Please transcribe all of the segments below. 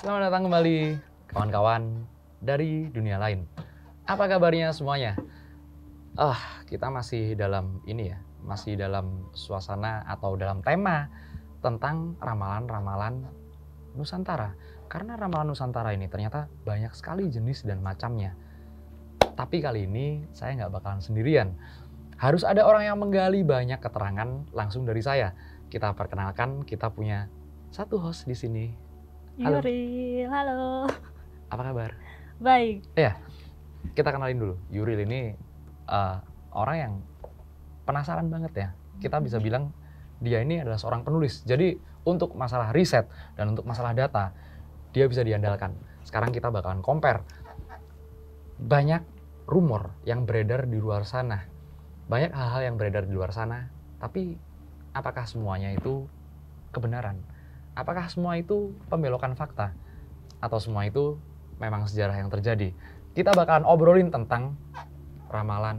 Selamat datang kembali kawan-kawan dari dunia lain. Apa kabarnya semuanya? Kita masih dalam masih dalam suasana atau dalam tema tentang ramalan-ramalan Nusantara. Karena ramalan Nusantara ini ternyata banyak sekali jenis dan macamnya. Tapi kali ini saya nggak bakalan sendirian. Harus ada orang yang menggali banyak keterangan langsung dari saya. Kita perkenalkan, kita punya satu host di sini. Halo. Yuril, halo. Apa kabar? Baik. Iya, kita kenalin dulu. Yuril ini orang yang penasaran banget ya. Kita bisa bilang dia ini adalah seorang penulis. Jadi untuk masalah riset dan untuk masalah data, dia bisa diandalkan. Sekarang kita bakalan compare. Banyak rumor yang beredar di luar sana. Banyak hal-hal yang beredar di luar sana. Tapi apakah semuanya itu kebenaran? Apakah semua itu pembelokan fakta? Atau semua itu memang sejarah yang terjadi? Kita bakalan obrolin tentang ramalan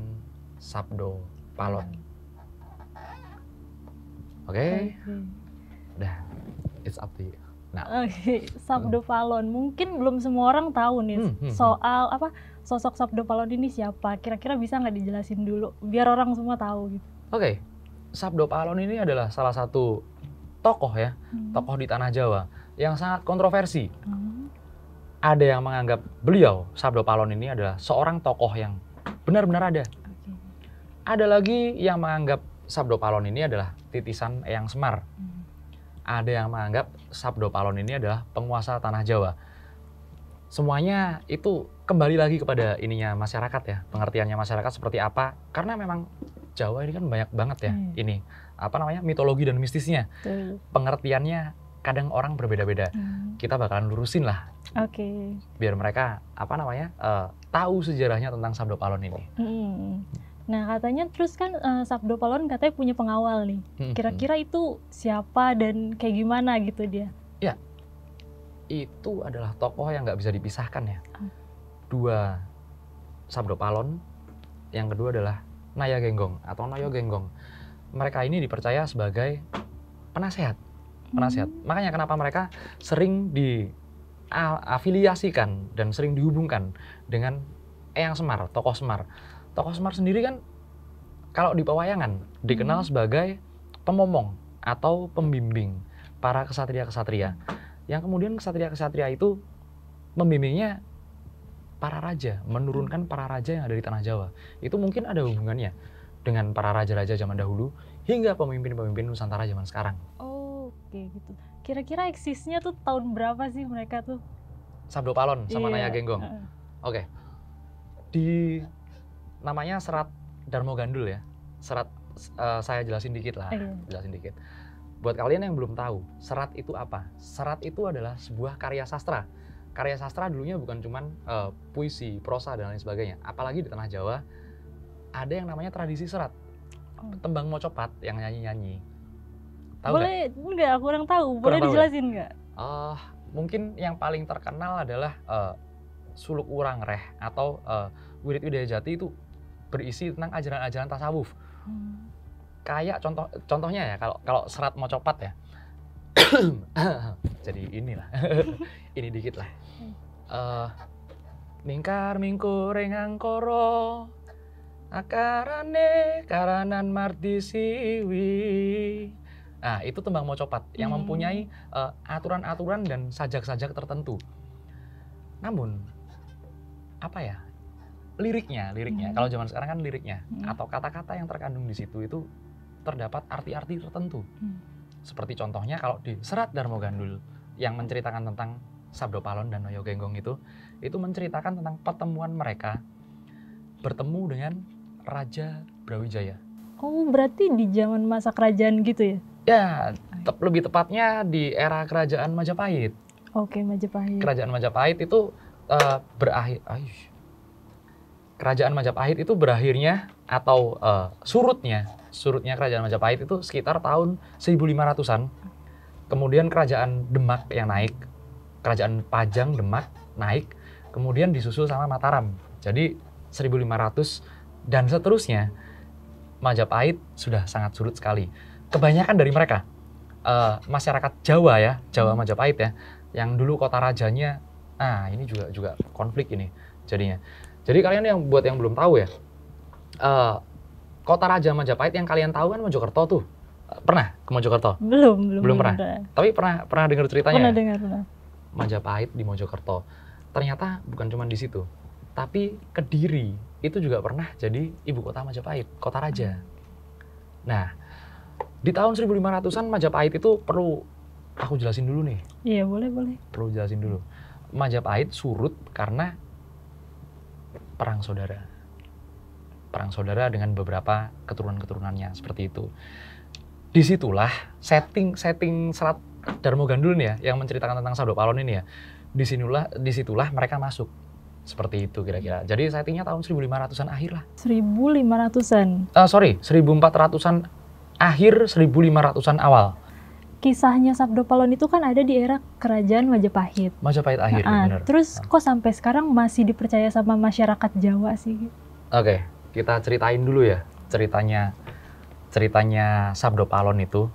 Sabdo Palon. Oke? Udah, it's up to you. Nah, Sabdo Palon. Mungkin belum semua orang tahu nih soal sosok Sabdo Palon ini siapa. Kira-kira bisa nggak dijelasin dulu biar orang semua tahu gitu. Oke. Sabdo Palon ini adalah salah satu tokoh ya, tokoh di tanah Jawa yang sangat kontroversi. Ada yang menganggap beliau, Sabdo Palon ini adalah seorang tokoh yang benar-benar ada. Ada lagi yang menganggap Sabdo Palon ini adalah titisan Eyang Semar. Ada yang menganggap Sabdo Palon ini adalah penguasa tanah Jawa. Semuanya itu kembali lagi kepada ininya masyarakat ya, pengertiannya masyarakat seperti apa. Karena memang Jawa ini kan banyak banget ya mitologi dan mistisnya. Pengertiannya kadang orang berbeda-beda. Kita bakalan lurusin lah. Biar mereka tahu sejarahnya tentang Sabdo Palon ini. Nah katanya terus kan Sabdo Palon katanya punya pengawal nih. Kira-kira itu siapa dan kayak gimana gitu dia? Ya, itu adalah tokoh yang nggak bisa dipisahkan ya. Dua Sabdo Palon, yang kedua adalah Naya Genggong atau Noyo Genggong. Mereka ini dipercaya sebagai penasehat. Makanya kenapa mereka sering diafiliasikan dan sering dihubungkan dengan Eyang Semar, tokoh Semar. Tokoh Semar sendiri kan kalau di pewayangan dikenal sebagai pemomong atau pembimbing para kesatria-kesatria. Yang kemudian kesatria-kesatria itu membimbingnya para raja, menurunkan para raja yang ada di tanah Jawa. Itu mungkin ada hubungannya dengan para raja-raja zaman dahulu hingga pemimpin-pemimpin Nusantara zaman sekarang. Oke gitu. Kira-kira eksisnya tuh tahun berapa sih mereka tuh? Sabdo Palon sama Naya Genggong. Oke. Di namanya Serat Darmo Gandul ya. Serat saya jelasin dikit lah, jelasin dikit. Buat kalian yang belum tahu, serat itu apa? Serat itu adalah sebuah karya sastra. Karya sastra dulunya bukan cuman puisi, prosa, dan lain sebagainya. Apalagi di tanah Jawa, ada yang namanya tradisi serat. Tembang mocopat yang nyanyi-nyanyi. Tahu boleh nggak? Aku kurang tahu. Boleh dijelasin nggak? Mungkin yang paling terkenal adalah Suluk Urang Reh atau Wirid Widaya Jati itu berisi tentang ajaran-ajaran tasawuf. Kayak contohnya ya, kalau serat mocopat ya. Jadi inilah. Ini dikit lah. Mingkar mingkur engangkoro akarane karanan mardi siwi. Nah, itu tembang mocopat yang mempunyai aturan-aturan dan sajak-sajak tertentu. Namun liriknya kalau zaman sekarang kan liriknya atau kata-kata yang terkandung di situ itu terdapat arti-arti tertentu. Seperti contohnya kalau di Serat Darmo Gandul yang menceritakan tentang Sabdo Palon dan Noyo Genggong itu menceritakan tentang pertemuan mereka bertemu dengan Raja Brawijaya. Oh, berarti di zaman masa kerajaan gitu ya? Ya, lebih tepatnya di era kerajaan Majapahit. Oke, Majapahit. Kerajaan Majapahit itu Kerajaan Majapahit itu berakhirnya atau surutnya Kerajaan Majapahit itu sekitar tahun 1500-an. Kemudian Kerajaan Demak yang naik, Kerajaan Pajang Demak naik, kemudian disusul sama Mataram. Jadi 1500 dan seterusnya Majapahit sudah sangat surut sekali. Kebanyakan dari mereka masyarakat Jawa ya, Jawa Majapahit ya, yang dulu kota rajanya. Ini juga konflik ini jadinya. Jadi kalian yang belum tahu ya, kota raja Majapahit yang kalian tahu kan Mojokerto tuh. Pernah ke Mojokerto? Belum pernah. Tapi pernah dengar ceritanya? Pernah. Majapahit di Mojokerto. Ternyata bukan cuma di situ, tapi Kediri itu juga pernah jadi ibu kota Majapahit, kota raja. Nah, di tahun 1500-an Majapahit itu perlu aku jelasin dulu nih. Iya, boleh. Perlu jelasin dulu. Majapahit surut karena perang saudara. Perang saudara dengan beberapa keturunan-keturunannya seperti itu. Disitulah setting serat Darmo Gandul nih ya, yang menceritakan tentang Sabdo Palon ini ya. Disitulah mereka masuk. Seperti itu kira-kira. Jadi settingnya tahun 1500-an akhir lah. 1500-an? 1400-an akhir, 1500-an awal. Kisahnya Sabdo Palon itu kan ada di era kerajaan Majapahit. Majapahit akhir, benar. Terus kok sampai sekarang masih dipercaya sama masyarakat Jawa sih? Oke, kita ceritain dulu ya ceritanya Sabdo Palon itu.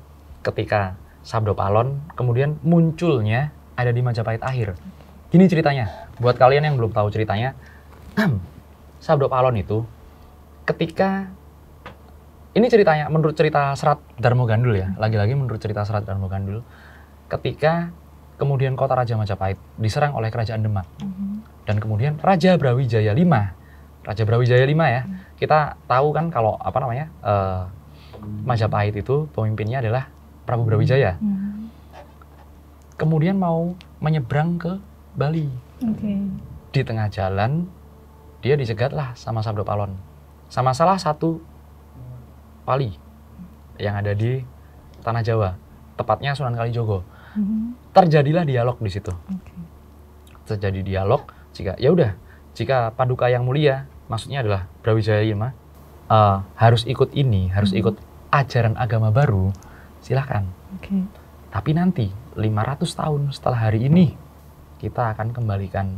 Ketika Sabdo Palon kemudian munculnya ada di Majapahit akhir. Gini ceritanya, buat kalian yang belum tahu ceritanya, Sabdo Palon itu ketika ini ceritanya menurut cerita Serat Darmo Gandul ya, lagi-lagi menurut cerita Serat Darmo Gandul, ketika kemudian kota Raja Majapahit diserang oleh kerajaan Demak, dan kemudian Raja Brawijaya V ya, kita tahu kan kalau Majapahit itu pemimpinnya adalah Prabu Brawijaya, kemudian mau menyeberang ke Bali, di tengah jalan dia dicegatlah sama Sabdo Palon, sama salah satu wali yang ada di tanah Jawa, tepatnya Sunan Kalijogo. Terjadilah dialog di situ. Terjadi dialog jika Paduka yang mulia, maksudnya adalah Brawijaya V, harus ikut ikut ajaran agama baru, silahkan. Tapi nanti 500 tahun setelah hari ini kita akan kembalikan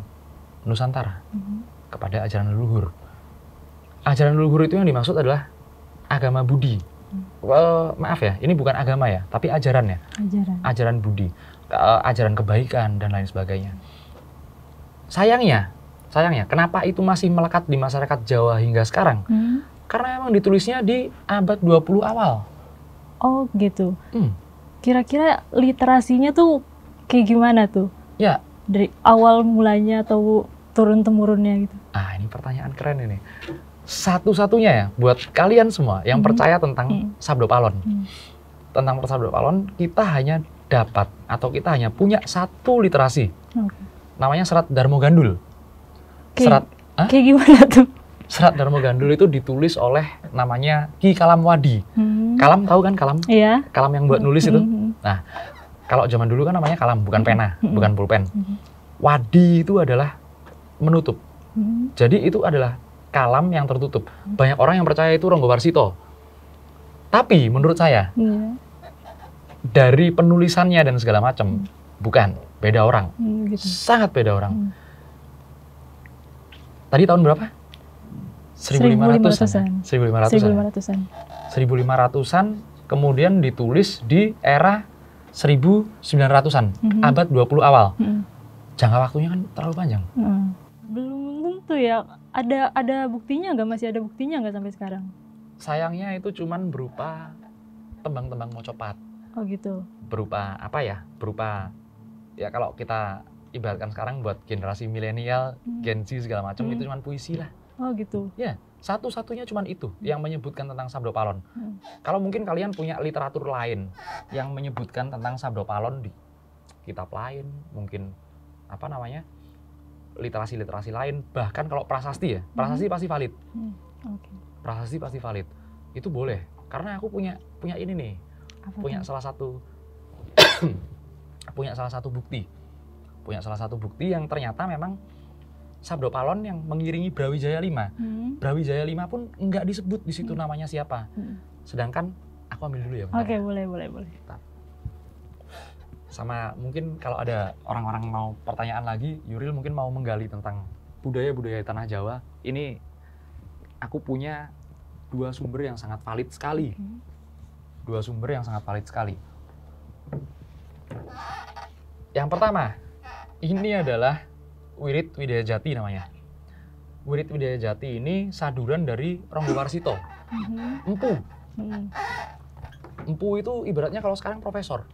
Nusantara kepada ajaran leluhur. Ajaran leluhur itu yang dimaksud adalah agama Budi. Maaf ya, ini bukan agama ya, tapi ajaran ya. Ajaran Budi, ajaran kebaikan dan lain sebagainya. Sayangnya, kenapa itu masih melekat di masyarakat Jawa hingga sekarang? Karena emang ditulisnya di abad 20 awal. Oh gitu. Kira-kira literasinya tuh kayak gimana tuh? Ya. Dari awal mulanya atau turun-temurunnya gitu? Ini pertanyaan keren ini. Satu-satunya ya buat kalian semua yang percaya tentang Sabdo Palon. Tentang Sabdo Palon, kita hanya dapat atau kita hanya punya satu literasi. Namanya Serat Darmo Gandul. Kayak gimana tuh? Serat Darmo Gandul itu ditulis oleh namanya Ki Kalam Wadi. Kalam tahu kan kalam? Iya. Kalam yang buat nulis itu. Nah, kalau zaman dulu kan namanya kalam, bukan pena, bukan pulpen. Wadi itu adalah menutup. Jadi itu adalah kalam yang tertutup. Banyak orang yang percaya itu Ronggo Warsito. Tapi menurut saya, dari penulisannya dan segala macam, bukan. Beda orang. Sangat beda orang. Tadi tahun berapa? 1500-an. 1500-an. Kemudian ditulis di era 1900-an. Abad 20 awal. Jangka waktunya kan terlalu panjang. Belum tentu ya. Ada buktinya nggak? Masih ada buktinya nggak sampai sekarang? Sayangnya itu cuman berupa tembang-tembang mocopat. Oh gitu. Berupa apa ya? Berupa ya kalau kita ibaratkan sekarang buat generasi milenial, Gen Z segala macam itu cuman puisi lah. Oh gitu. Ya, satu-satunya cuman itu yang menyebutkan tentang Sabdo Palon. Kalau mungkin kalian punya literatur lain yang menyebutkan tentang Sabdo Palon di kitab lain, mungkin literasi lain, bahkan kalau prasasti ya, prasasti pasti valid. Prasasti pasti valid. Itu boleh, karena aku punya ini nih, punya salah satu bukti yang ternyata memang Sabdo Palon yang mengiringi Brawijaya V. Brawijaya V pun nggak disebut di situ namanya siapa. Sedangkan aku ambil dulu ya. Oke, boleh. Sama mungkin kalau ada orang-orang mau pertanyaan lagi, Yuril mungkin mau menggali tentang budaya-budaya tanah Jawa. Ini aku punya dua sumber yang sangat valid sekali. Yang pertama, Ini adalah Wirid Widya Jati namanya. Wirid Widya Jati ini saduran dari Ronggo Warsito. Empu. Empu itu ibaratnya kalau sekarang profesor.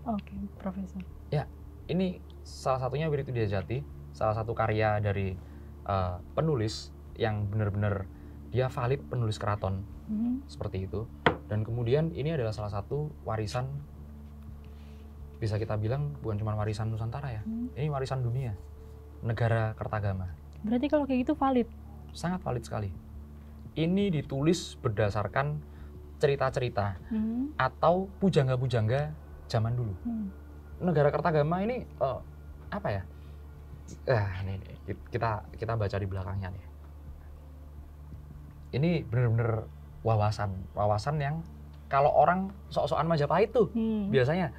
Oke, profesor. Ya, ini salah satunya Wirid Widya Jati, salah satu karya dari penulis yang benar-benar dia valid penulis keraton. Seperti itu. Dan kemudian ini adalah salah satu warisan, bisa kita bilang bukan cuma warisan Nusantara ya, ini warisan dunia, negara Kertagama. Berarti kalau kayak gitu valid? Sangat valid sekali. Ini ditulis berdasarkan cerita-cerita atau pujangga-pujangga zaman dulu. Negara Kertagama ini apa ya? Ini kita baca di belakangnya nih. Ini benar-benar wawasan yang kalau orang sok-sokan Majapahit tuh biasanya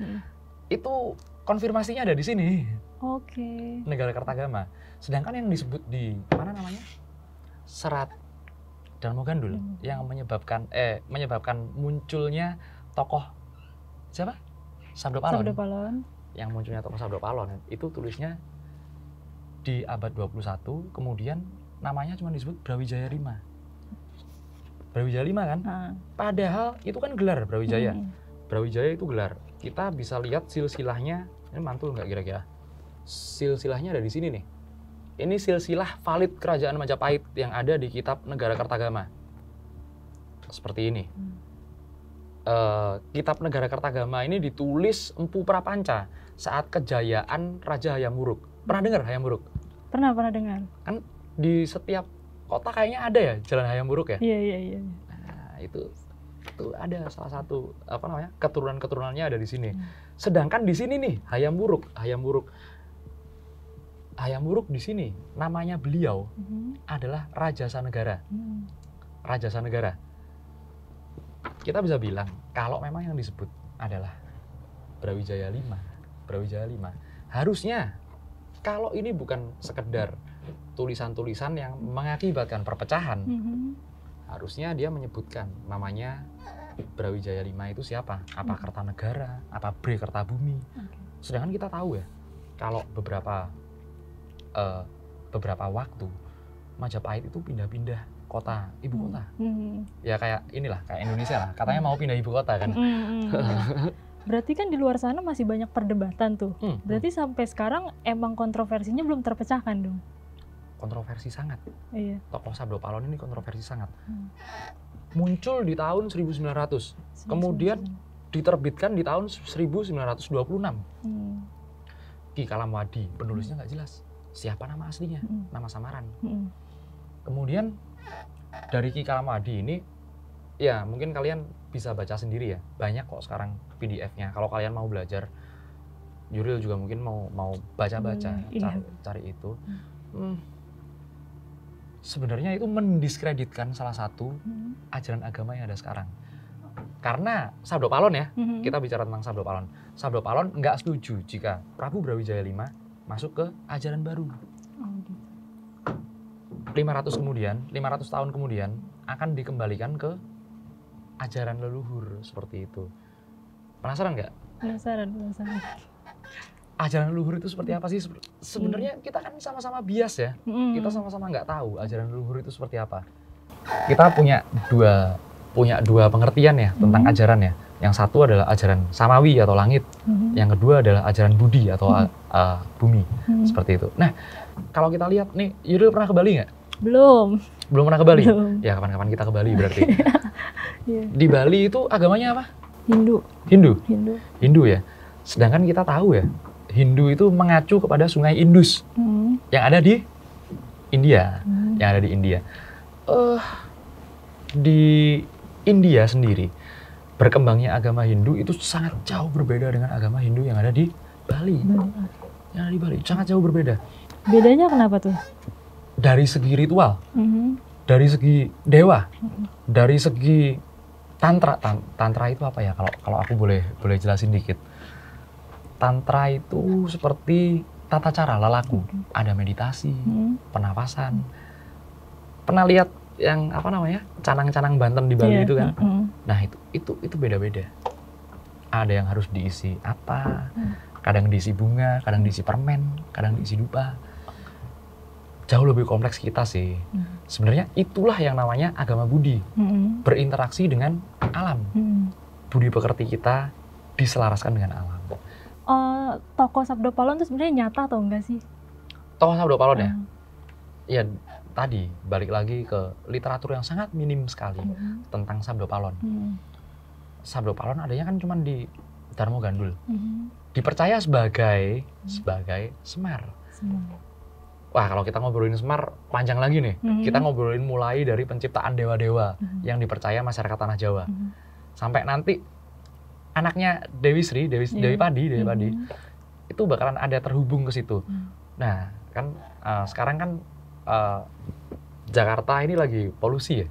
itu konfirmasinya ada di sini. Oke. Negara Kertagama. Sedangkan yang disebut di mana namanya? Serat Darmo Gandul yang menyebabkan munculnya tokoh siapa? Sabdo Palon. Yang munculnya tokoh Sabdo Palon itu tulisnya di abad 21, kemudian namanya cuma disebut Brawijaya V. Brawijaya V kan? Padahal itu kan gelar Brawijaya. Brawijaya itu gelar. Kita bisa lihat silsilahnya, ini mantul nggak kira-kira? Silsilahnya ada di sini nih. Ini silsilah valid kerajaan Majapahit yang ada di kitab Negara Kertagama. Seperti ini. Kitab Negara Kertagama ini ditulis Empu Prapanca saat kejayaan Raja Hayam Wuruk. Pernah dengar Hayam Wuruk? Pernah dengar. Kan di setiap kota kayaknya ada ya Jalan Hayam Wuruk ya? Iya. Nah, itu ada salah satu keturunan-keturunannya ada di sini. Sedangkan di sini nih Hayam Wuruk di sini namanya beliau adalah Raja Sanegara. Raja Sanegara. Kita bisa bilang kalau memang yang disebut adalah Brawijaya V, harusnya kalau ini bukan sekedar tulisan-tulisan yang mengakibatkan perpecahan, harusnya dia menyebutkan namanya Brawijaya V itu siapa? Apa Kertanegara? Apa Bre Kertabumi? Sedangkan kita tahu ya, kalau beberapa waktu Majapahit itu pindah-pindah kota, ibu kota. Ya kayak Indonesia lah, katanya mau pindah ibu kota kan. Berarti kan di luar sana masih banyak perdebatan tuh. Berarti sampai sekarang emang kontroversinya belum terpecahkan dong? Kontroversi sangat. Iya. Tokoh Sabdo Palon ini kontroversi sangat. Muncul di tahun 1900, kemudian diterbitkan di tahun 1926. Ki Kalamwadi, penulisnya nggak jelas. Siapa nama aslinya? Nama samaran. Kemudian dari Ki Kalamwadi ini, ya mungkin kalian bisa baca sendiri ya. Banyak kok sekarang PDF-nya. Kalau kalian mau belajar, Yuril juga mungkin mau baca-baca, cari itu. Sebenarnya itu mendiskreditkan salah satu ajaran agama yang ada sekarang. Karena Sabdo Palon ya, kita bicara tentang Sabdo Palon. Sabdo Palon nggak setuju jika Prabu Brawijaya V masuk ke ajaran baru. 500 tahun kemudian akan dikembalikan ke ajaran leluhur seperti itu. Penasaran nggak? Penasaran. Ajaran leluhur itu seperti apa sih? Sebenarnya kita kan sama-sama bias ya. Kita sama-sama nggak tahu ajaran leluhur itu seperti apa. Kita punya dua pengertian ya tentang ajaran ya. Yang satu adalah ajaran samawi atau langit. Yang kedua adalah ajaran budi atau bumi. Seperti itu. Nah, kalau kita lihat nih, Yuril pernah ke Bali nggak? Belum pernah ke Bali? Belum. Ya kapan-kapan kita ke Bali berarti. Di Bali itu agamanya apa? Hindu ya. Sedangkan kita tahu ya, Hindu itu mengacu kepada sungai Indus yang ada di India. Di India sendiri, berkembangnya agama Hindu itu sangat jauh berbeda dengan agama Hindu yang ada di Bali. Sangat jauh berbeda. Bedanya kenapa tuh? Dari segi ritual, dari segi dewa, dari segi tantra. Tantra itu apa ya? Kalau aku boleh jelasin dikit. Tantra itu seperti tata cara lelaku. Ada meditasi, penapasan. Pernah lihat yang canang-canang Banten di Bali itu kan? Nah itu beda-beda. Ada yang harus diisi apa, kadang diisi bunga, kadang diisi permen, kadang diisi dupa. Jauh lebih kompleks kita sih. Sebenarnya itulah yang namanya agama Budi. Berinteraksi dengan alam. Budi pekerti kita diselaraskan dengan alam. Tokoh Sabdo Palon itu sebenarnya nyata atau enggak sih? Tokoh Sabdo Palon ya? Ya tadi balik lagi ke literatur yang sangat minim sekali tentang Sabdo Palon. Sabdo Palon adanya kan cuma di Darmo Gandul. Dipercaya sebagai Semar. Wah, kalau kita ngobrolin Semar panjang lagi nih. Kita ngobrolin mulai dari penciptaan dewa-dewa yang dipercaya masyarakat Tanah Jawa. Sampai nanti anaknya Dewi Sri, Dewi Padi itu bakalan ada terhubung ke situ. Nah, kan sekarang kan Jakarta ini lagi polusi ya.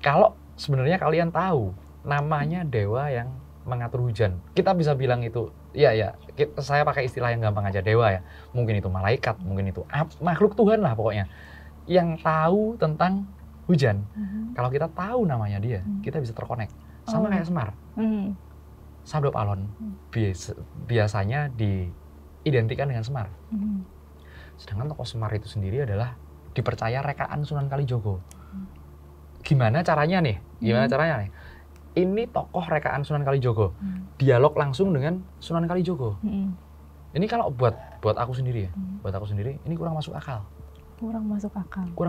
Kalau sebenarnya kalian tahu namanya dewa yang mengatur hujan, kita bisa bilang itu, saya pakai istilah yang gampang aja, dewa ya. Mungkin itu malaikat, mungkin itu makhluk Tuhan lah pokoknya, yang tahu tentang hujan. Kalau kita tahu namanya dia, kita bisa terkonek. Sama kayak Semar. Sabdo Palon biasanya diidentikan dengan Semar. Sedangkan tokoh Semar itu sendiri adalah dipercaya rekaan Sunan Kalijogo. Gimana caranya nih? Ini tokoh rekaan Sunan Kalijogo, dialog langsung dengan Sunan Kalijogo. Ini kalau buat aku sendiri ya, ini kurang masuk akal. Kurang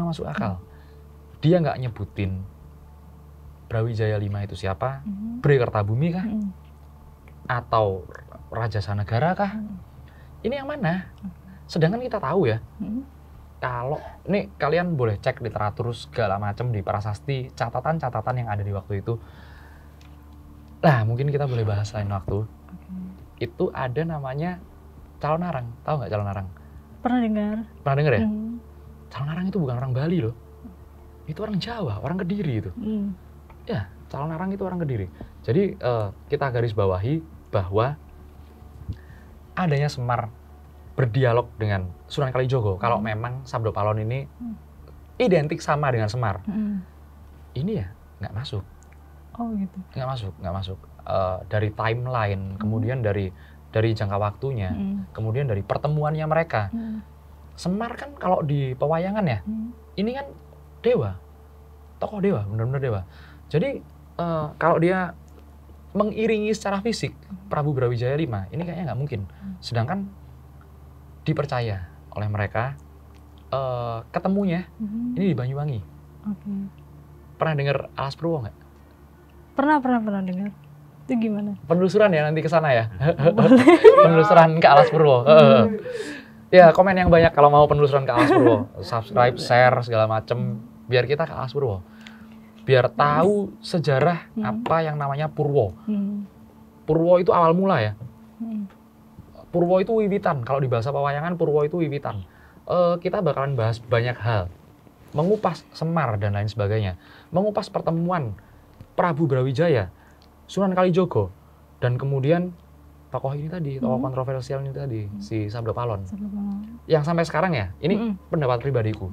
masuk akal. Dia nggak nyebutin Brawijaya V itu siapa, Bri Kertabumi kah, atau Raja Sanegara kah? Ini yang mana? Sedangkan kita tahu ya, kalau ini kalian boleh cek literatur segala macam di prasasti, catatan-catatan yang ada di waktu itu. Nah, mungkin kita boleh bahas lain waktu. Itu ada namanya Calon Arang. Tahu nggak Calon Arang? Pernah dengar. Pernah dengar ya? Calon Arang itu bukan orang Bali loh. Itu orang Jawa, orang Kediri itu. Ya, Calon Arang itu orang Kediri. Jadi kita garis bawahi bahwa adanya Semar berdialog dengan Sunan Kalijogo. Kalau memang Sabdo Palon ini identik sama dengan Semar, ini ya nggak masuk. Oh gitu. Nggak masuk. Dari timeline, kemudian dari jangka waktunya, kemudian dari pertemuannya mereka. Semar kan kalau di pewayangan ya, ini kan dewa, tokoh dewa, benar-benar dewa. Jadi kalau dia mengiringi secara fisik Prabu Brawijaya V, ini kayaknya nggak mungkin. Sedangkan dipercaya oleh mereka ketemunya ini di Banyuwangi. Pernah dengar Alas Purwo nggak? Pernah dengar. Itu gimana? Penelusuran ya nanti ke sana ya. Penelusuran ke Alas Purwo. Ya, komen yang banyak kalau mau penelusuran ke Alas Purwo. Subscribe, share segala macem biar kita ke Alas Purwo. Biar tahu sejarah apa yang namanya Purwo. Purwo itu awal mula ya. Purwo itu wiwitan. Kalau di bahasa pewayangan Purwo itu wiwitan. Kita bakalan bahas banyak hal. Mengupas Semar dan lain sebagainya. Mengupas pertemuan Prabu Brawijaya, Sunan Kalijogo, dan kemudian tokoh ini tadi, tokoh kontroversial ini tadi, si Sabdo Palon. Yang sampai sekarang ya, ini pendapat pribadiku.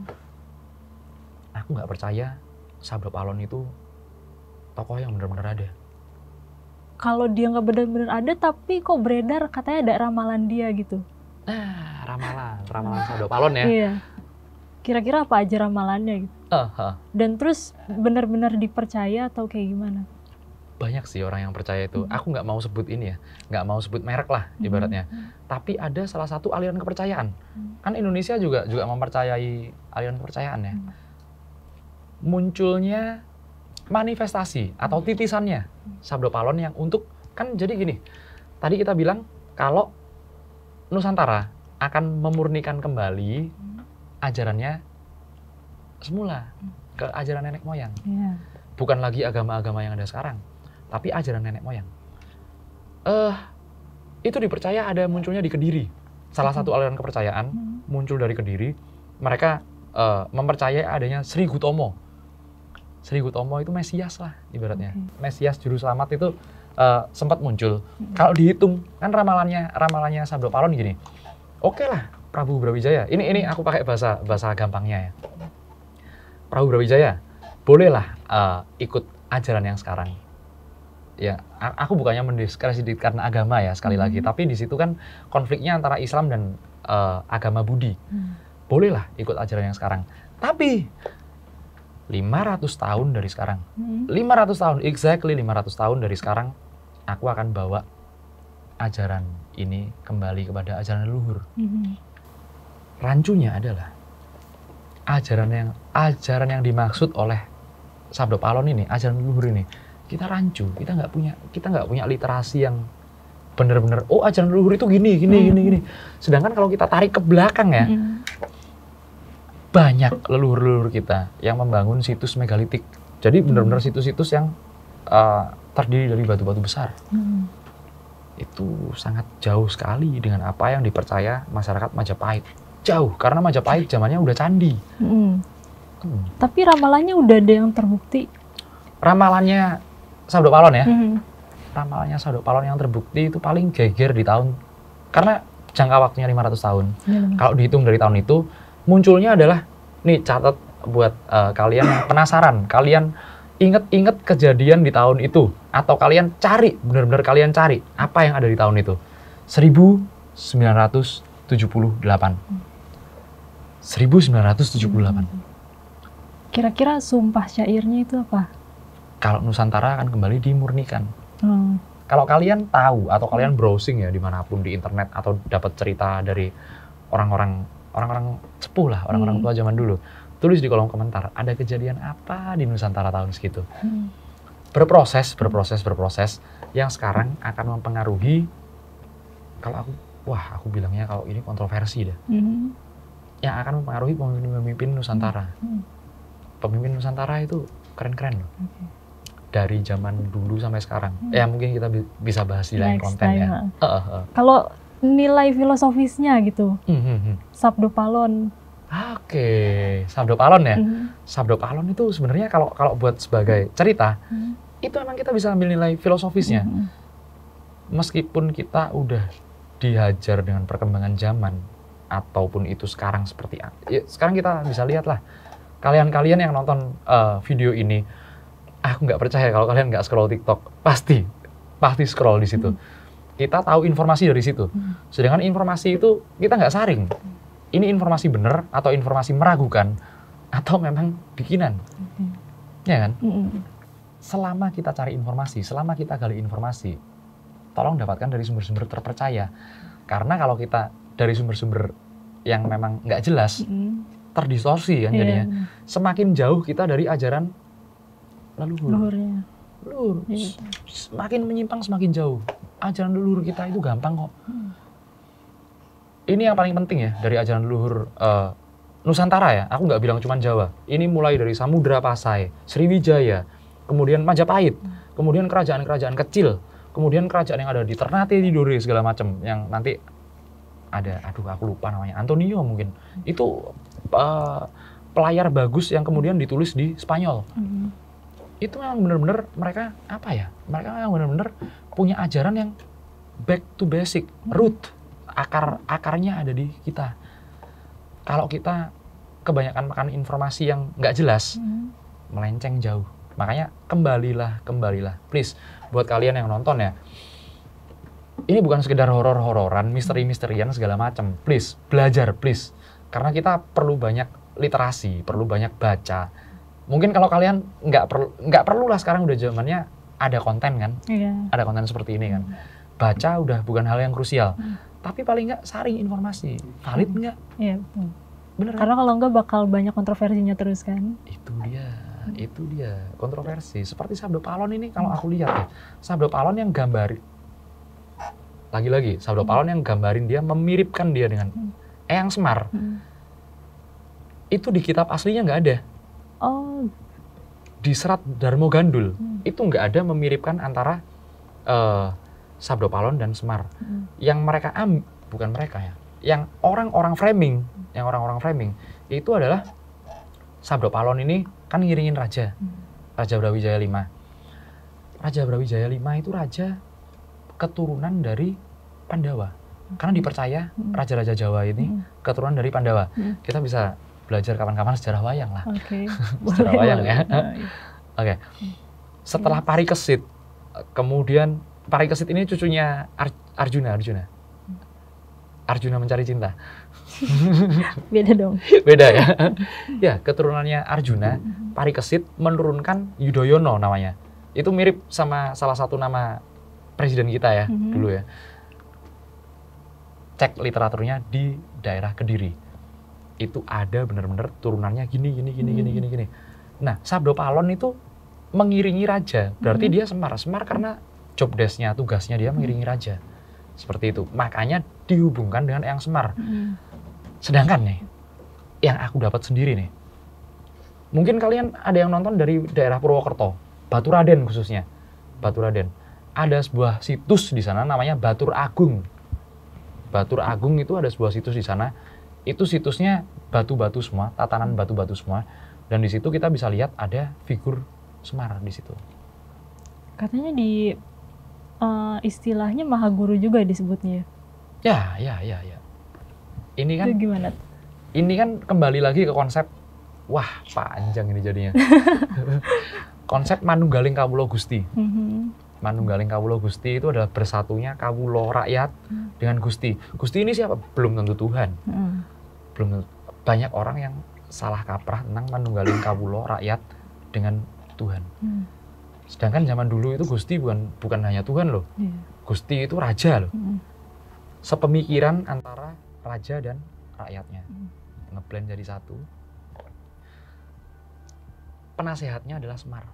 Aku nggak percaya Sabdo Palon itu tokoh yang benar-benar ada. Kalau dia nggak benar-benar ada, tapi kok beredar katanya ada ramalan dia gitu. Nah, ramalan Sabdo Palon ya. Iya. Kira-kira apa aja ramalannya gitu? Dan terus benar-benar dipercaya atau kayak gimana? Banyak sih orang yang percaya itu. Aku nggak mau sebut ini ya, nggak mau sebut merek lah ibaratnya. Tapi ada salah satu aliran kepercayaan. Kan Indonesia juga mempercayai aliran kepercayaan ya. Munculnya manifestasi atau titisannya Sabdo Palon yang untuk, kan jadi gini. Tadi kita bilang kalau Nusantara akan memurnikan kembali ajarannya semula ke ajaran nenek moyang. Bukan lagi agama-agama yang ada sekarang, tapi ajaran nenek moyang. Itu dipercaya ada munculnya di Kediri. Salah satu aliran kepercayaan muncul dari Kediri. Mereka mempercayai adanya Sri Gutomo. Sri Gutomo itu Mesias lah ibaratnya. Mesias juru selamat itu sempat muncul. Kalau dihitung kan ramalannya Sabdo Palon gini. Oke lah, Prabu Brawijaya. Ini aku pakai bahasa gampangnya ya. Prabu Brawijaya bolehlah ikut ajaran yang sekarang. ya aku bukannya mendiskreditkan agama ya sekali lagi, tapi di situ kan konfliknya antara Islam dan agama Budi. Bolehlah ikut ajaran yang sekarang. Tapi 500 tahun dari sekarang, 500 tahun, exactly 500 tahun dari sekarang, aku akan bawa ajaran ini kembali kepada ajaran leluhur. Rancunya adalah ajaran yang dimaksud oleh Sabdo Palon ini, ajaran leluhur ini, kita rancu, kita nggak punya literasi yang benar-benar ajaran leluhur itu gini. Sedangkan kalau kita tarik ke belakang ya, banyak leluhur-leluhur kita yang membangun situs megalitik. Jadi benar-benar situs-situs yang terdiri dari batu-batu besar. Itu sangat jauh sekali dengan apa yang dipercaya masyarakat Majapahit. Jauh, karena Majapahit zamannya udah candi. Tapi ramalannya udah ada yang terbukti. Ramalannya Sabdo Palon ya. Ramalannya Sabdo Palon yang terbukti itu paling geger di tahun, karena jangka waktunya 500 tahun. Kalau dihitung dari tahun itu, munculnya adalah, nih catat buat kalian yang penasaran, kalian inget kejadian di tahun itu, atau kalian cari, benar-benar kalian cari apa yang ada di tahun itu. 1978. 1978. Kira-kira sumpah syairnya itu apa? Kalau Nusantara akan kembali dimurnikan. Kalau kalian tahu atau kalian browsing ya dimanapun di internet atau dapat cerita dari orang-orang sepuh lah, orang-orang tua zaman dulu, tulis di kolom komentar ada kejadian apa di Nusantara tahun segitu. Berproses yang sekarang akan mempengaruhi, kalau aku bilangnya kalau ini kontroversi deh. Yang akan mempengaruhi pemimpin Nusantara. Pemimpin Nusantara itu keren-keren loh. Dari zaman dulu sampai sekarang. Ya mungkin kita bisa bahas di lain konten ya. Kalau nilai filosofisnya gitu, Sabdo Palon. Oke, Sabdo Palon ya. Sabdo Palon itu sebenarnya kalau buat sebagai cerita, itu emang kita bisa ambil nilai filosofisnya. Meskipun kita udah dihajar dengan perkembangan zaman, ataupun itu sekarang seperti ya, sekarang kita bisa lihat lah, kalian yang nonton video ini, aku nggak percaya kalau kalian nggak scroll TikTok, pasti scroll di situ. Kita tahu informasi dari situ. Sedangkan informasi itu kita nggak saring. Ini informasi benar atau informasi meragukan atau memang bikinan, ya kan? Selama kita cari informasi, selama kita gali informasi, tolong dapatkan dari sumber-sumber terpercaya. Karena kalau kita dari sumber-sumber yang memang nggak jelas, terdistorsi kan jadinya. Semakin jauh kita dari ajaran leluhur. Semakin menyimpang semakin jauh. Ajaran leluhur kita itu gampang kok. Ini yang paling penting ya dari ajaran leluhur Nusantara ya. Aku nggak bilang cuma Jawa. Ini mulai dari Samudra Pasai, Sriwijaya, kemudian Majapahit, kemudian kerajaan-kerajaan kecil, kemudian kerajaan yang ada di Ternate, Tidore segala macam yang nanti ada, aku lupa namanya, Antonio mungkin. Itu pelayar bagus yang kemudian ditulis di Spanyol. Itu memang benar-benar mereka mereka memang benar-benar punya ajaran yang back to basic, root, akarnya ada di kita. Kalau kita kebanyakan makan informasi yang nggak jelas, melenceng jauh. Makanya kembalilah, please, buat kalian yang nonton ya, ini bukan sekedar horor-hororan, misteri-misterian segala macam. Please, belajar, please. Karena kita perlu banyak literasi, perlu banyak baca. Mungkin kalau kalian nggak perlu lah, sekarang udah zamannya ada konten kan, ada konten seperti ini kan. Baca udah bukan hal yang krusial, tapi paling nggak saring informasi, valid nggak? Iya, betul. Bener. Karena kalau nggak bakal banyak kontroversinya terus kan. Itu dia kontroversi. Seperti Sabdo Palon ini kalau aku lihat ya, Sabdo Palon yang gambarin, lagi-lagi Sabdo Palon yang gambarin dia, memiripkan dia dengan Eyang Semar. Itu di kitab aslinya nggak ada. Di Serat Darmo Gandul itu nggak ada memiripkan antara Sabdo Palon dan Semar. Yang mereka bukan mereka ya, yang orang-orang framing itu adalah Sabdo Palon ini kan ngiringin Raja Brawijaya V. Raja Brawijaya V itu raja keturunan dari Pandawa. Karena dipercaya raja-raja Jawa ini keturunan dari Pandawa. Kita bisa belajar kapan-kapan sejarah wayang lah. Oke. Sejarah wayang ya. Oke. Setelah Parikesit Kemudian Parikesit ini cucunya Arjuna. Arjuna mencari cinta. Beda dong. Beda ya. Ya, keturunannya Arjuna, Parikesit menurunkan Yudhoyono namanya. Itu mirip sama salah satu nama presiden kita ya, dulu ya. Cek literaturnya di daerah Kediri. Itu ada benar-benar turunannya gini. Nah, Sabdo Palon itu mengiringi raja. Berarti dia Semar. Semar karena job desk-nya, tugasnya dia mengiringi raja. Seperti itu. Makanya dihubungkan dengan Eyang Semar. Sedangkan nih, yang aku dapat sendiri nih. Mungkin kalian ada yang nonton dari daerah Purwokerto, Baturaden khususnya. Baturaden. Ada sebuah situs di sana namanya Batur Agung. Batur Agung itu ada sebuah situs di sana. Itu situsnya batu-batu semua, tatanan batu-batu semua. Dan di situ kita bisa lihat ada figur Semar di situ. Katanya di istilahnya Mahaguru juga disebutnya. Ya. Ini kan itu gimana? Ini kan kembali lagi ke konsep, wah panjang ini jadinya. Konsep Manunggaling Kawula Gusti. Manunggaling Kawula Gusti itu adalah bersatunya kawula rakyat dengan Gusti. Gusti ini siapa? Belum tentu Tuhan. Belum tentu. Banyak orang yang salah kaprah tentang Manunggaling Kawula rakyat dengan Tuhan. Sedangkan zaman dulu itu Gusti bukan hanya Tuhan loh. Gusti itu raja loh. Sepemikiran antara raja dan rakyatnya. Ngeblend jadi satu. Penasehatnya adalah Semar.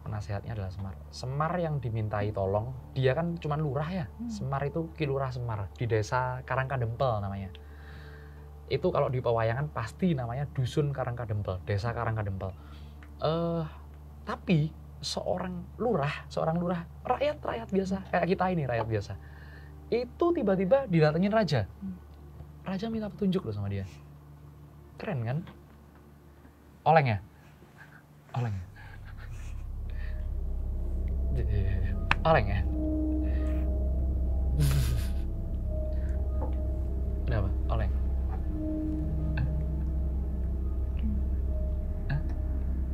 Penasehatnya adalah Semar. Semar yang dimintai tolong, dia kan cuma lurah ya. Semar itu Ki Lurah Semar di desa Karangkadempel namanya. Itu kalau di pewayangan pasti namanya Dusun Karangkadempel, desa Karangkadempel. Tapi seorang lurah rakyat biasa kayak kita ini, rakyat biasa. Itu tiba-tiba didatengin raja. Raja minta petunjuk loh sama dia. Keren kan? Oleng ya? Oleng ya? Oleng ya? Kenapa? Oleng?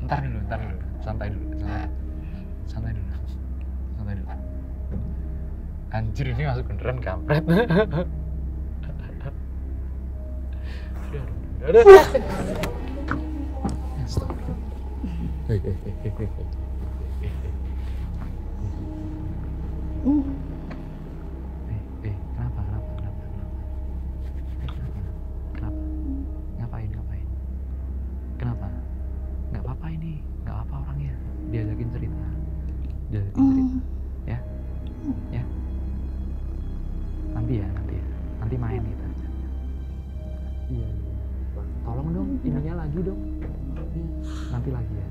Ntar dulu. Santai dulu. Anjir, ini masuk beneran kampret. Aduh. Kenapa? Nggak apa-apa ini, nggak apa-apa orangnya. Diajakin cerita. Ya. Nanti main kita. Iya. Tolong dong, ininya lagi dong. Nanti lagi ya.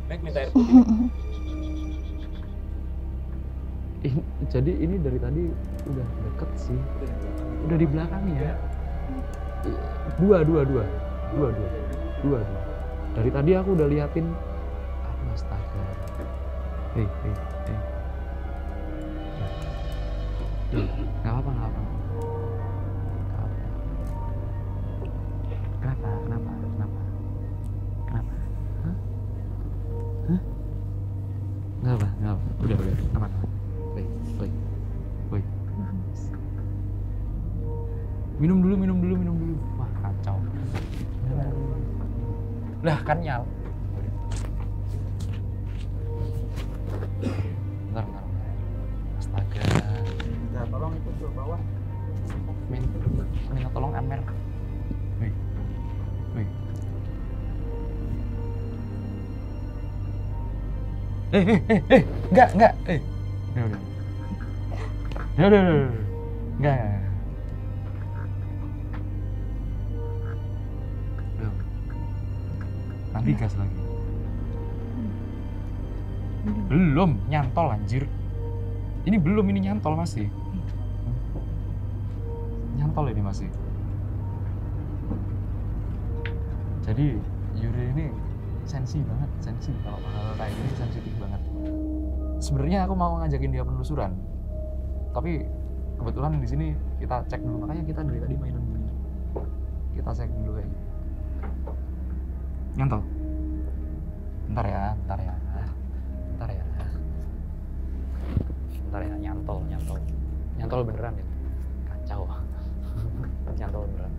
Nek minta air putih. Jadi ini dari tadi udah deket sih. Udah di belakangnya. Dua. Dari tadi aku udah liatin. Aduh, astaga. Hei. Nggak apa. Kenapa? Hah? Nggak apa. Udah. Aman. Woi. Minum dulu. Wah, kacau. Lah, kan nyal. Bentar. Astaga. Nah, tolong ikut ke bawah. Minta tolong Amer. Woi. Enggak. Udah. Enggak. Nanti gas lagi. Belum, nyantol anjir. Ini belum, ini nyantol masih. Nyantol ini masih. Jadi Yuri ini sensi banget. Kalau hal kayak gini sensitif banget. Sebenarnya aku mau ngajakin dia penelusuran. Tapi kebetulan di sini kita cek dulu, makanya kita dari tadi mainan dulu. Kita cek dulu kayaknya. Nyantol. Bentar ya. nyantol beneran ya. Kacau. Nyantol beneran.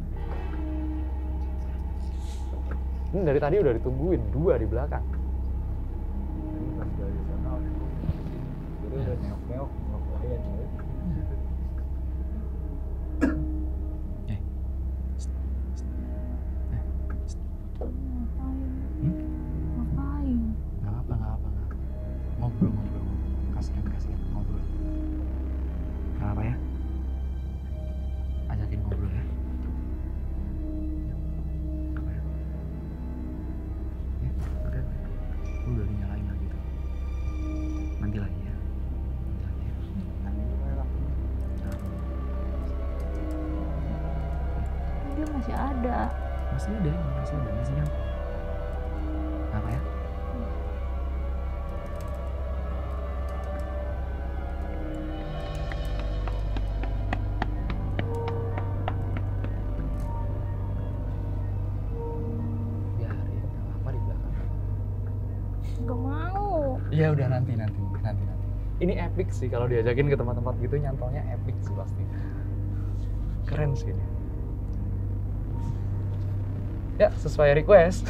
Ini dari tadi udah ditungguin 2 di belakang. Ini pas dari sana jadi udah neok-neok ngapain ya. Ngapain? Nggak apa. Ngobrol. Kasihan ngobrol. Nggak apa ya? Ajakin ngobrol ya. Apa ya? Ya, udah. Lu udah dinyalain lagi tuh. Nanti lagi ya. Dia masih ada. Masih ada, masih nyampe. Apa ya? Biarin, nggak apa di belakang. Gak mau. Iya udah nanti. Ini epic sih kalau diajakin ke tempat-tempat gitu, nyantolnya epic sih pasti. Keren sih ini. Ya, sesuai request.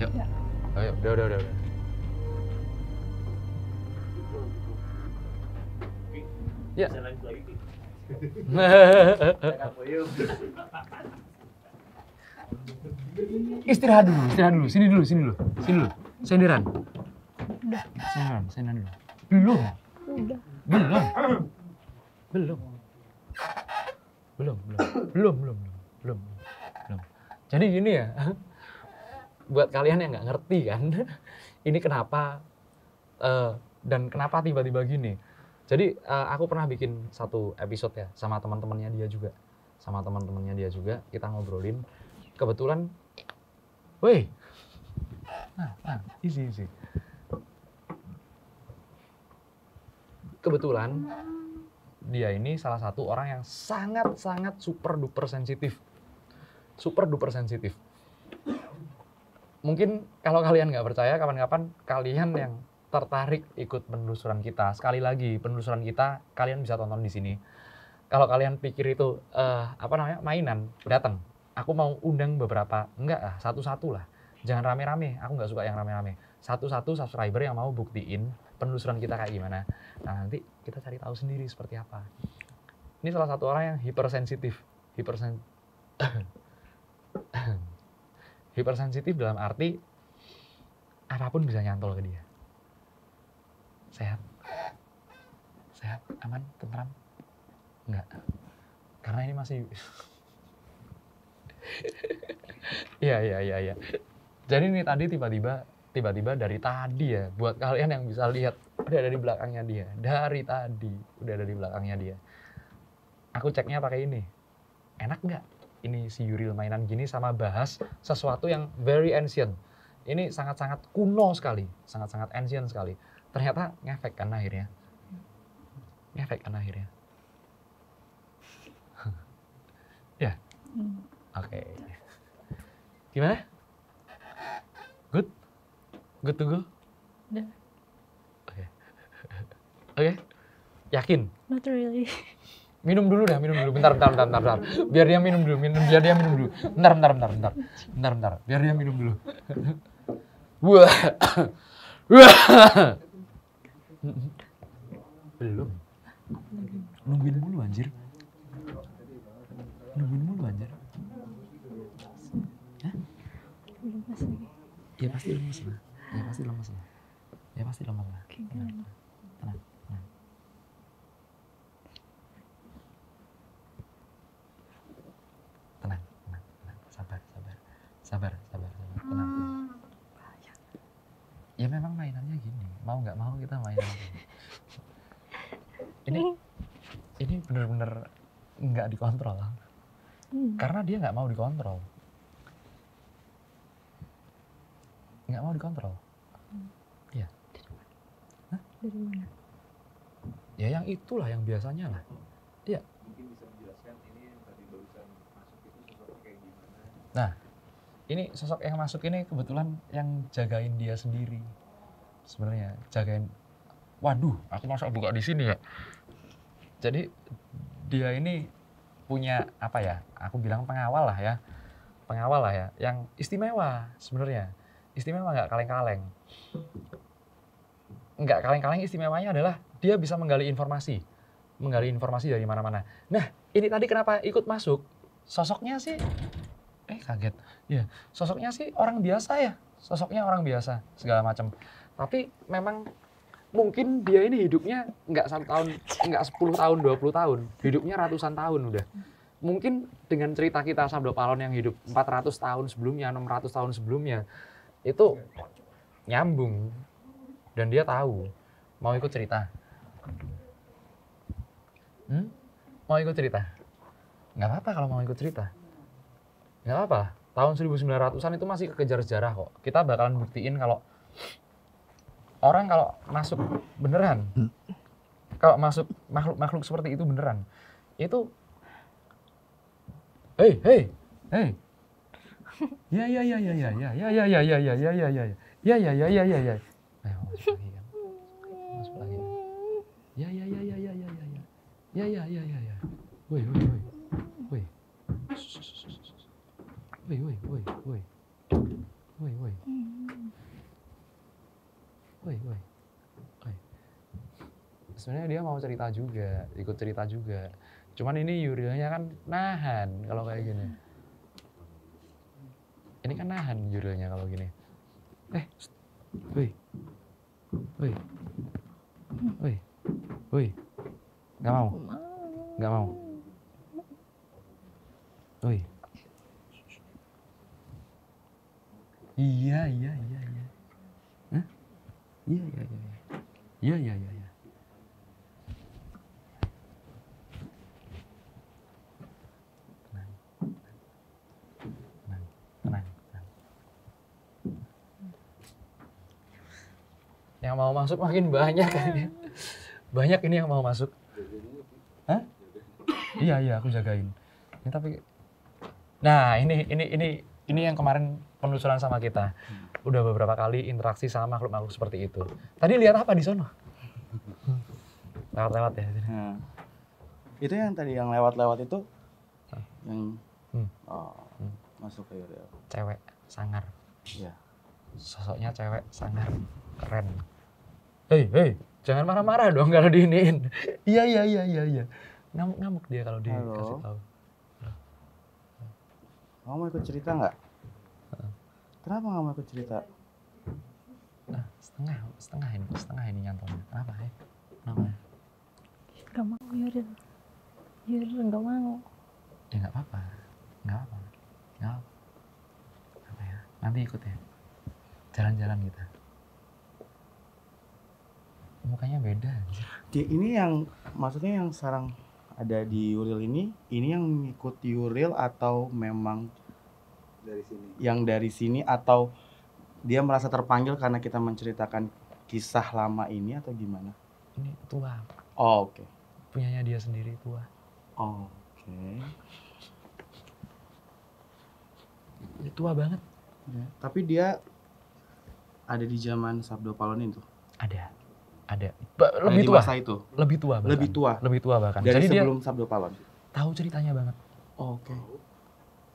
Yuk. Ya. Ayo, udah. Ya. Istirahat dulu. Sini dulu. Senderan. Udah. Senderan dulu. Belum. Jadi gini ya, buat kalian yang nggak ngerti kan, ini kenapa dan kenapa tiba-tiba gini. Jadi aku pernah bikin satu episode ya sama teman-temannya dia juga, kita ngobrolin. Kebetulan, woi, easy. Kebetulan dia ini salah satu orang yang sangat super duper sensitif. Mungkin kalau kalian nggak percaya, kapan-kapan kalian yang tertarik ikut penelusuran kita. Sekali lagi, penelusuran kita kalian bisa tonton di sini. Kalau kalian pikir itu mainan, datang. Aku mau undang beberapa, satu-satu lah. Jangan rame-rame, aku nggak suka yang rame-rame. Satu-satu subscriber yang mau buktiin penelusuran kita kayak gimana. Nah, nanti kita cari tahu sendiri seperti apa. Ini salah satu orang yang hipersensitif dalam arti apapun bisa nyantol ke dia. Sehat, aman, tentram? Enggak, karena ini masih Iya. Jadi ini tadi tiba-tiba dari tadi ya, buat kalian yang bisa lihat udah ada di belakangnya dia. Dari tadi udah ada di belakangnya dia. Aku ceknya pakai ini. Enak nggak? Ini si Yuril mainan gini sama bahas sesuatu yang very ancient. Ini sangat-sangat kuno sekali, sangat-sangat ancient sekali. Ternyata ngefek kan akhirnya. Ya. Oke. Gimana? Good to go? Udah. Oke. Yakin? Not really. Minum dulu. Bentar. Biar dia minum dulu. Bentar. Biar dia minum dulu. Wah. Belum. Nungguin mulu anjir. Hah? Lemas lagi. Ya pasti lemas lah. Oke, gimana? Tenang. Sabar. Tenang. Ya memang mainannya gini. Mau nggak mau kita main. Ini bener-bener nggak dikontrol. Karena dia nggak mau dikontrol. Iya. Dari mana? Ya yang itulah yang biasanya lah. Iya. Mungkin bisa menjelaskan ini yang tadi barusan masuk itu sosoknya kayak gimana? Nah, ini sosok yang masuk ini kebetulan yang jagain dia sendiri. Sebenarnya jagain. Waduh, aku masa buka di sini ya. Jadi dia ini punya apa ya? Aku bilang pengawal lah ya. Pengawal lah ya, yang istimewa sebenarnya. Istimewa nggak kaleng-kaleng. Nggak kaleng-kaleng, istimewanya adalah dia bisa menggali informasi. Menggali informasi dari mana-mana. Nah, ini tadi kenapa ikut masuk? Sosoknya sih, kaget. Ya, sosoknya sih orang biasa ya. Sosoknya orang biasa, segala macam. Tapi memang mungkin dia ini hidupnya nggak 1 tahun, nggak 10 tahun, 20 tahun. Hidupnya ratusan tahun udah. Mungkin dengan cerita kita Sabdo Palon yang hidup 400 tahun sebelumnya, 600 tahun sebelumnya, itu nyambung. Dan dia tahu, mau ikut cerita. Mau ikut cerita? Nggak apa-apa kalau mau ikut cerita. Nggak apa-apa, tahun 1900-an itu masih kekejar sejarah kok. Kita bakalan buktiin kalau orang kalau masuk beneran, kalau masuk makhluk-makhluk seperti itu beneran, itu hei, ya, masuk lagi kan, ya, woi, sebenarnya dia mau cerita juga, ikut cerita juga. Cuman ini Yurilnya kan nahan kalau kayak gini. Ini kan nahan Yurilnya kalau gini. Woi. Nggak mau. Woi. Iya. Hah? Iya. Tenang. Yang mau masuk makin banyak kayaknya. Banyak ini yang mau masuk. Hah? Iya, aku jagain. Ini tapi nah, ini yang kemarin penelusuran sama kita. Udah beberapa kali interaksi sama makhluk-makhluk seperti itu. Tadi lihat apa di sono? Lewat-lewat ya. Nah, itu yang tadi yang lewat-lewat itu yang masuk ke Yuriel. Cewek sangar. Iya. Sosoknya cewek sangar, keren. Hei, jangan marah-marah dong kalau diiniin. Iya. Ngamuk dia kalau dikasih tahu. Kamu mau ikut cerita nggak? Kenapa nggak mau ikut cerita? Nah, setengah ini nyantolnya. Kenapa ya? Kenapa ya? Gak mau Yuril gak mau. Ya nggak apa-apa. Apa ya? Nanti ikut ya. Jalan-jalan kita. Mukanya beda. Ini yang maksudnya yang sekarang ada di Yuril ini yang ikut Yuril atau memang Dari sini. yang dari sini atau dia merasa terpanggil karena kita menceritakan kisah lama ini atau gimana? Ini tua. Oh, oke. Punyanya dia sendiri tua. Oke. Ini tua banget. Ya, tapi dia ada di zaman Sabdo Palon itu. Ada. Lebih tua masa itu. Lebih tua bahkan. Dari Jadi sebelum Sabdo Palon. Tahu ceritanya banget. Oke.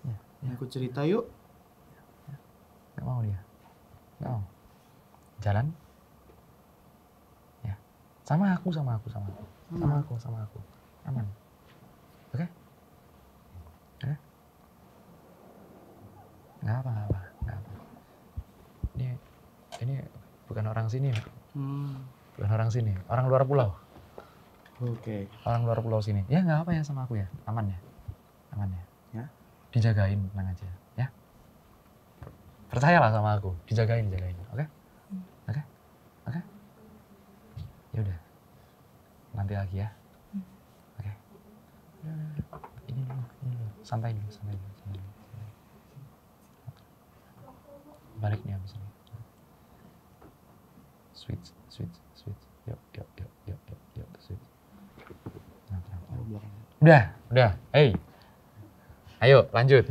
Ya. Ikut cerita yuk. Nggak mau dia. Nggak mau. Jalan. Ya. Sama aku. Sama aku. Aman. Oke? Nggak apa. Ini bukan orang sini, Pak. Bukan orang sini, orang luar pulau. Oke. Orang luar pulau sini. Ya nggak apa ya sama aku ya, aman ya. Ya. Dijagain, tenang aja, ya. Percayalah sama aku, dijagain, oke? Ya udah, nanti lagi ya. Oke. Ini dulu, santai dulu. Balik nih abis ini. Switch. Yuk, switch. Udah. Hey. Ayo lanjut.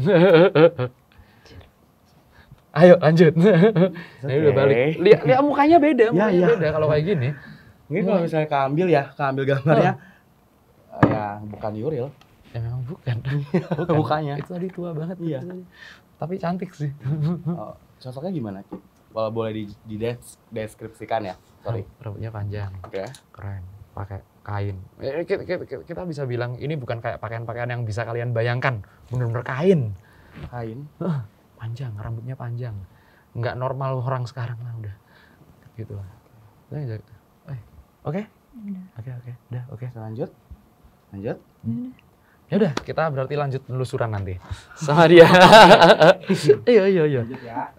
Ayo lanjut. Ayo udah balik. Lihat mukanya beda, beda kalau kayak gini. Mungkin kalau misalnya keambil gambarnya, ya bukan Yuril. Ya memang bukan. Mukanya. Itu tadi tua banget. Iya. Tapi cantik sih. Sosoknya gimana, Ki? Kalau boleh dideskripsikan ya. Sorry. Rambutnya panjang. Oke. Keren. Pakai kain. Kita bisa bilang ini bukan kayak pakaian-pakaian yang bisa kalian bayangkan. Bener-bener kain. Kain. Panjang, rambutnya panjang. Nggak normal orang sekarang lah udah. Gitu lah. Oke? Oke. Lanjut. Ya udah, kita berarti lanjut penelusuran nanti sama dia. Iya. Lanjut ya.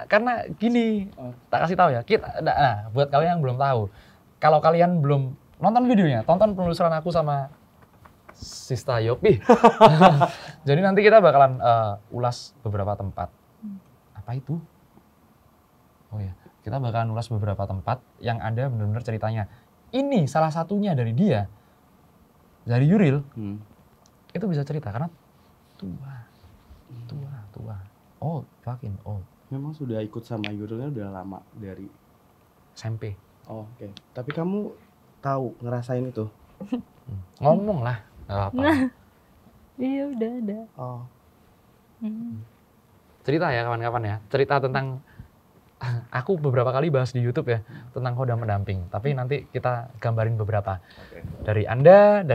Karena gini, tak kasih tahu ya. Nah, buat kalian yang belum tahu, kalau kalian belum nonton videonya, tonton penelusuran aku sama Sista Yopi. Jadi nanti kita bakalan ulas beberapa tempat. Apa itu? Oh ya, kita bakalan ulas beberapa tempat yang ada benar-benar ceritanya. Ini salah satunya dari dia, dari Yuril. Itu bisa cerita karena tua. Oh, fucking old. Memang sudah ikut sama Yurilnya udah lama dari SMP. Oh, oke. Tapi kamu tahu ngerasain itu? Ngomong lah, nggak apa-apa. Iya udah ada. Oh. Cerita ya kawan-kawan ya. Cerita tentang aku beberapa kali bahas di YouTube ya tentang khodam pendamping. Tapi nanti kita gambarin beberapa. Oke. Dari Anda,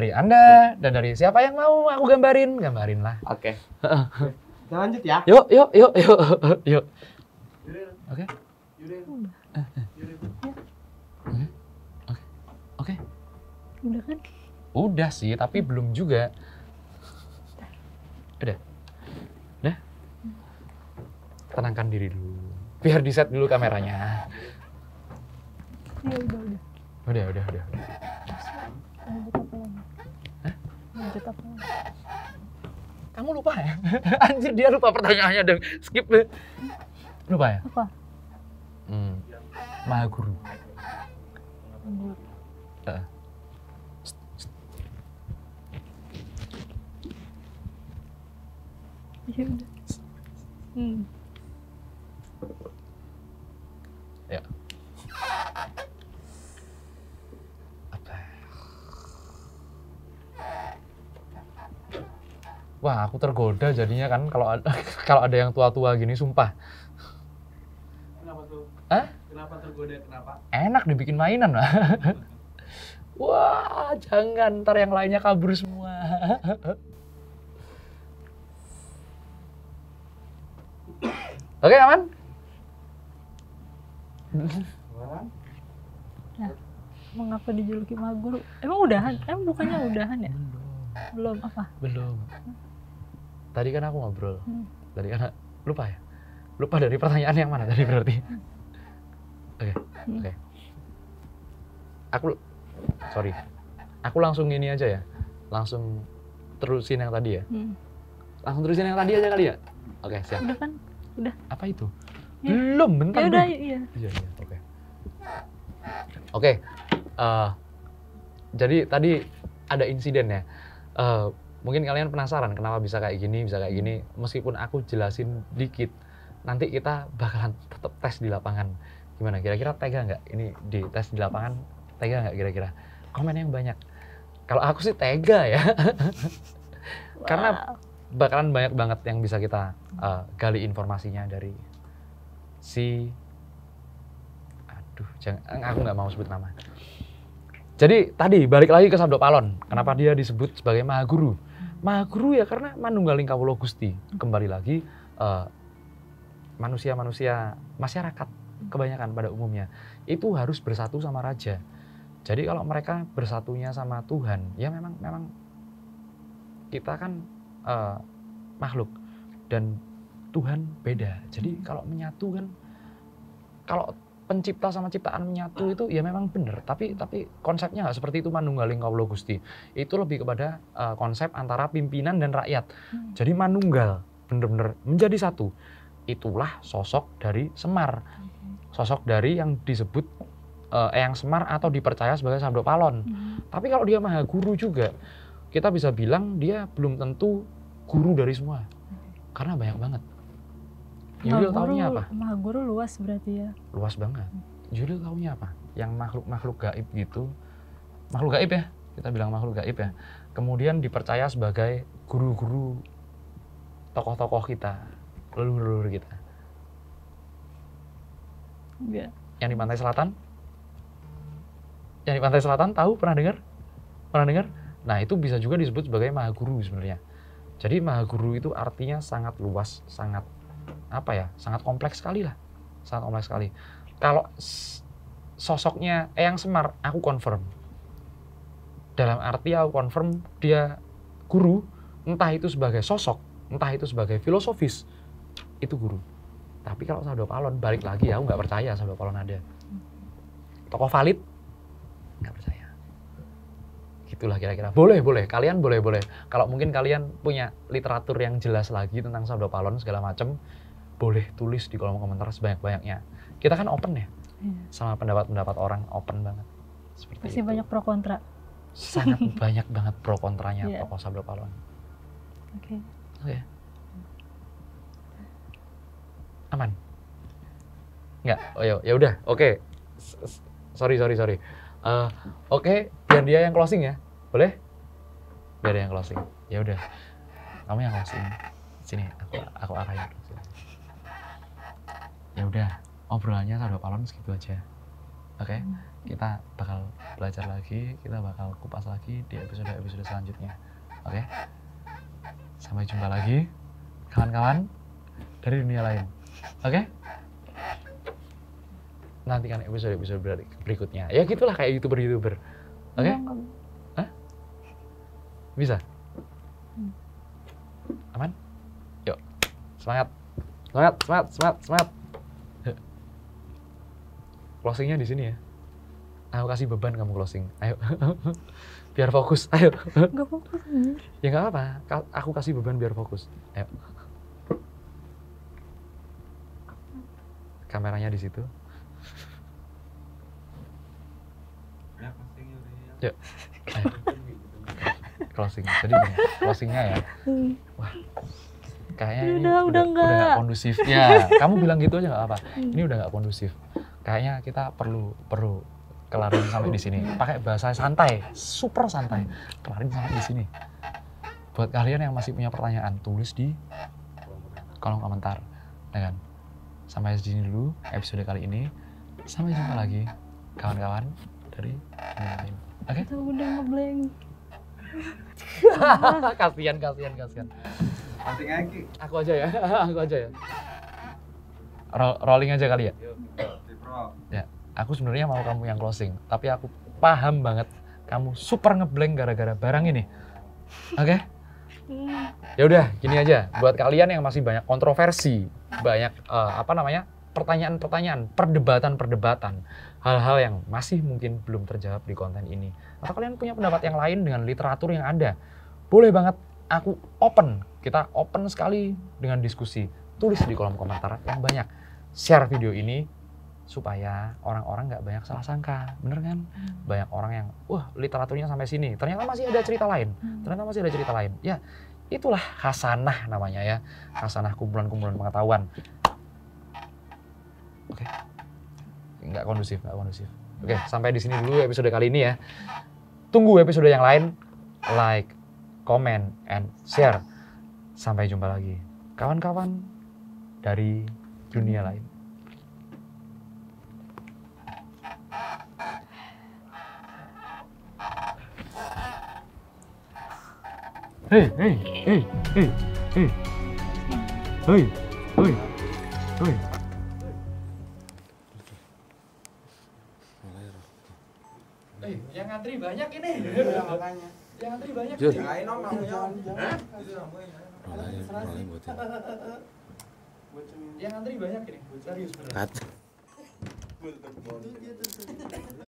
dan dari siapa yang mau aku gambarin lah. Oke. Kita lanjut ya. Yuk. Oke. Oke. Udah kan? Udah sih, tapi belum juga. Udah. Tenangkan diri dulu. Biar di set dulu kameranya. Iya udah. Udah. Lanjut apa lagi? Kamu lupa ya? Anjir, dia lupa pertanyaannya dong. Skip. Lupa ya? Apa? Maha Guru. Iya udah. Ya. Apa? Wah, aku tergoda jadinya kan kalau ada yang tua-tua gini, sumpah. Kenapa tuh? Hah? Kenapa tergoda? Kenapa? Enak dibikin mainan lah. Wah, jangan, ntar yang lainnya kabur semua. Oke, aman? Nah, mengapa dijuluki Maha Guru? Emang udahan? Emang bukannya udahan ya? Belum apa? Belum. Tadi kan aku ngobrol. Tadi kan lupa ya? Lupa dari pertanyaan yang mana tadi berarti? Oke. Aku langsung ini aja ya. Langsung terusin yang tadi ya. Langsung terusin yang tadi aja kali ya? Oke, siap. Udah kan? Udah. Apa itu? Ya. Belum, bentar. Ya udah, dulu. iya. Iya, oke. Jadi tadi ada insiden ya. Mungkin kalian penasaran kenapa bisa kayak gini. Meskipun aku jelasin dikit, nanti kita bakalan tetap tes di lapangan. Gimana? Kira-kira tega nggak? Ini di tes di lapangan, tega nggak kira-kira? Komen yang banyak. Kalau aku sih tega ya. Wow. Karena bakalan banyak banget yang bisa kita gali informasinya dari aku nggak mau sebut nama. Jadi tadi balik lagi ke Sabdo Palon. Kenapa dia disebut sebagai Maha Guru? Maha Guru ya karena manunggaling kawula Gusti. Kembali lagi manusia-manusia masyarakat kebanyakan pada umumnya itu harus bersatu sama raja. Jadi kalau mereka bersatunya sama Tuhan, ya memang kita kan makhluk dan Tuhan beda. Jadi kalau menyatu kan, kalau pencipta sama ciptaan menyatu itu ya memang benar. Tapi konsepnya nggak seperti itu manunggaling kawula Gusti. Itu lebih kepada konsep antara pimpinan dan rakyat. Jadi manunggal, benar-benar menjadi satu. Itulah sosok dari Semar. Sosok dari yang disebut Eyang Semar atau dipercaya sebagai Sabdo Palon. Tapi kalau dia Maha Guru juga, kita bisa bilang dia belum tentu guru dari semua. Karena banyak banget. Yuril taunya apa? Maha guru luas berarti ya. Luas banget. Yuril taunya apa? Yang makhluk gaib gitu. Makhluk gaib ya, kita bilang makhluk gaib ya. Kemudian dipercaya sebagai guru-guru tokoh-tokoh kita, leluhur kita. Enggak. Yang di pantai selatan? Yang di pantai selatan tahu? Pernah dengar? Pernah dengar? Nah, itu bisa juga disebut sebagai maha guru sebenarnya. Jadi maha guru itu artinya sangat luas, sangat apa ya? Sangat kompleks sekali lah. Sangat kompleks sekali. Kalau sosoknya Eyang Semar, aku confirm. Dalam arti aku confirm dia guru, entah itu sebagai sosok, entah itu sebagai filosofis, itu guru. Tapi kalau Sabdo Palon, balik lagi aku nggak percaya Sabdo Palon ada. Tokoh valid, nggak percaya. Gitulah kira-kira. Boleh. Kalian boleh. Kalau mungkin kalian punya literatur yang jelas lagi tentang Sabdo Palon segala macam, boleh tulis di kolom komentar sebanyak-banyaknya. Kita kan open ya, sama pendapat-pendapat orang open banget. Seperti Pasti itu. banyak pro kontra. Sangat banyak banget pro kontranya tokoh Sabdo Palon. Oke. Aman? Enggak? Oh ya udah, oke. Sorry. Oke, biar dia yang closing ya. Boleh? Biar dia yang closing. Ya udah. Kamu yang closing. Sini, aku arahin. Ya udah, obrolannya Sabdo Palon segitu aja. Oke? Kita bakal belajar lagi, kita bakal kupas lagi di episode selanjutnya. Oke? Sampai jumpa lagi kawan-kawan dari dunia lain. Oke? Nantikan episode berikutnya. Ya gitulah kayak YouTuber. Oke? Hah? Bisa? Aman? Yuk. Semangat. Closingnya di sini ya. Aku kasih beban kamu closing. Ayo. Biar fokus. Ayo. Gak fokus. Ya nggak apa. Aku kasih beban biar fokus. Ayo. Kameranya di situ. Yuk. Ayo. Closing. Jadi gini, closingnya ya. Wah. Kayaknya ini udah nggak kondusif. Ya, kamu bilang gitu aja nggak apa. Ini udah nggak kondusif. Kayaknya kita perlu kelarin sampai di sini. Pakai bahasa santai, super santai. Kelarin sampai di sini. Buat kalian yang masih punya pertanyaan, tulis di kolom komentar. Ya kan? Sampai sini dulu episode kali ini. Sampai jumpa lagi kawan-kawan dari dunia lain. Oke? Kita udah ngeblank. Kasian. Penting lagi. Aku aja ya. Rolling aja kali ya. Ya, aku sebenarnya mau kamu yang closing, tapi aku paham banget kamu super ngeblank gara-gara barang ini. Oke? Ya udah, gini aja. Buat kalian yang masih banyak kontroversi, banyak pertanyaan-pertanyaan, perdebatan, hal-hal yang masih mungkin belum terjawab di konten ini, atau kalian punya pendapat yang lain dengan literatur yang ada, boleh banget. Aku open. Kita open sekali dengan diskusi. Tulis di kolom komentar yang banyak. Share video ini supaya orang-orang nggak banyak salah sangka, bener kan? Banyak orang yang, literaturnya sampai sini, ternyata masih ada cerita lain, Ya, itulah khasanah namanya ya, khasanah kumpulan-kumpulan pengetahuan. Oke, nggak kondusif. Oke, sampai di sini dulu episode kali ini ya. Tunggu episode yang lain, like, comment, and share. Sampai jumpa lagi, kawan-kawan dari dunia lain. Hei. Yang ngantri banyak ini. Makanya. Yang ngantri banyak. Ayo nom namanya. Yang ngantri banyak ini. Serius bener. Cut.